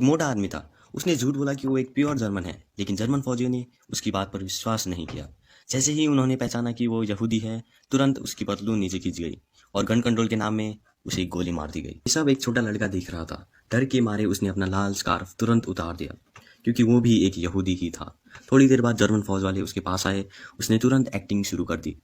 एक मोटा आदमी था। उसने झूठ बोला कि वो एक प्योर जर्मन है, लेकिन जर्मन फौजियों ने उसकी बात पर विश्वास नहीं किया। जैसे ही उन्होंने पहचाना कि वो यहूदी है, तुरंत उसकी पतलून नीचे खींच गई और गन कंट्रोल के नाम में उसे एक गोली मार दी गई। ये सब एक छोटा लड़का देख रहा था। डर के मारे उसने अपना लाल स्कार्फ तुरंत उतार दिया, क्योंकि वो भी एक यहूदी ही था। थोड़ी देर बाद जर्मन फौज वाले उसके पास आए। उसने तुरंत एक्टिंग शुरू कर दी।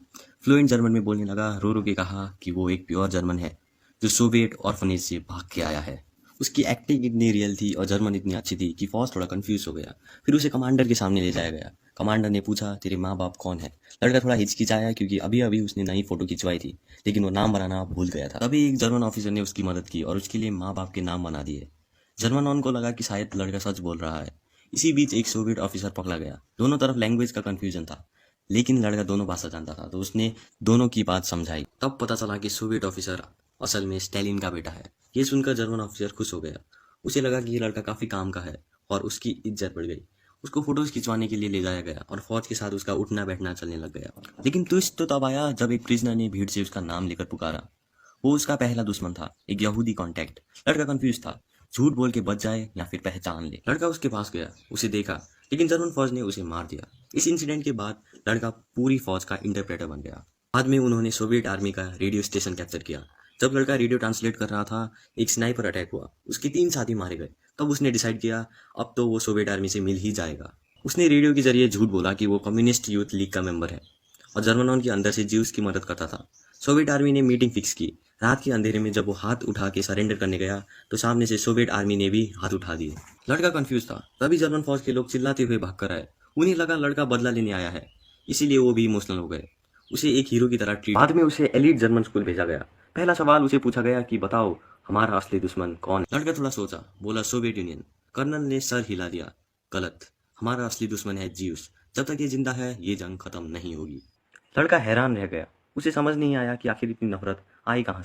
फ्लुएंट जर्मन में बोलने लगा, रो रो के कहा कि वो एक प्योर जर्मन है जो सोवियत ऑर्फनेज से भाग के आया है। उसकी एक्टिंग इतनी रियल थी और जर्मन इतनी अच्छी थी कि फौज थोड़ा कंफ्यूज हो गया। फिर उसे कमांडर के सामने ले जाया गया। कमांडर ने पूछा, तेरे माँ बाप कौन है? लड़का थोड़ा हिचकिचाया, क्योंकि अभी अभी उसने नई फोटो खिंचवाई थी, लेकिन वो नाम बनाना भूल गया था। तभी एक जर्मन ऑफिसर ने उसकी मदद की और उसके लिए माँ बाप के नाम बना दिए। जर्मन को लगा कि शायद लड़का सच बोल रहा है। इसी बीच एक सोवियत ऑफिसर पकड़ा गया। दोनों तरफ लैंग्वेज का कंफ्यूजन था, लेकिन लड़का दोनों भाषा जानता था, तो उसने दोनों की बात समझाई। तब पता चला कि सोवियत ऑफिसर असल में स्टालिन का बेटा है। ये सुनकर जर्मन ऑफिसर खुश हो गया। उसे लगा कि ये लड़का काफी काम का है और उसकी इज्जत बढ़ गई। उसको फोटोज खिंचवाने के लिए ले जाया गया और फौज के साथ उसका उठना बैठना चलने लग गया। लेकिन ट्विस्ट तो तब आया जब एक प्रिजनर ने भीड़ से उसका नाम लेकर पुकारा। वो उसका पहला दुश्मन था, एक यहूदी कॉन्टैक्ट। लड़का कंफ्यूज था, झूठ बोल के बच जाए या फिर पहचान ले। लड़का उसके पास गया, उसे देखा, लेकिन जर्मन फौज ने उसे मार दिया। इस इंसिडेंट के बाद लड़का पूरी फौज का इंटरप्रेटर बन गया। बाद में उन्होंने सोवियत आर्मी का रेडियो स्टेशन कैप्चर किया। जब लड़का रेडियो ट्रांसलेट कर रहा था, एक स्नाइपर अटैक हुआ। उसके 3 साथी मारे गए। तब उसने डिसाइड किया अब तो वो सोवियत आर्मी से मिल ही जाएगा। उसने रेडियो के जरिए झूठ बोला कि वो कम्युनिस्ट यूथ लीग का मेंबर है और जर्मनों के अंदर से ज्यूस की मदद करता था। सोवियत आर्मी ने मीटिंग फिक्स की। रात के अंधेरे में जब वो हाथ उठा के सरेंडर करने गया, तो सामने से सोवियत आर्मी ने भी हाथ उठा दिए। लड़का कंफ्यूज था। तभी जर्मन फौज के लोग चिल्लाते हुए भाग कर आए। उन्हें लगा लड़का बदला लेने आया है, इसीलिए वो भी इमोशनल हो गए। उसे एक हीरो की तरह ट्रीट। बाद में उसे एलीट जर्मन स्कूल भेजा गया। पहला सवाल उसे पूछा गया कि बताओ हमारा असली दुश्मन कौन है। लड़का थोड़ा सोचा, बोला सोवियत यूनियन। कर्नल ने सर हिला दिया, गलत, हमारा असली दुश्मन है ज्यूस। जब तक ये जिंदा है ये जंग खत्म नहीं होगी। लड़का हैरान रह गया। उसे समझ नहीं आया कि आखिर इतनी नफरत आई कहाँ से।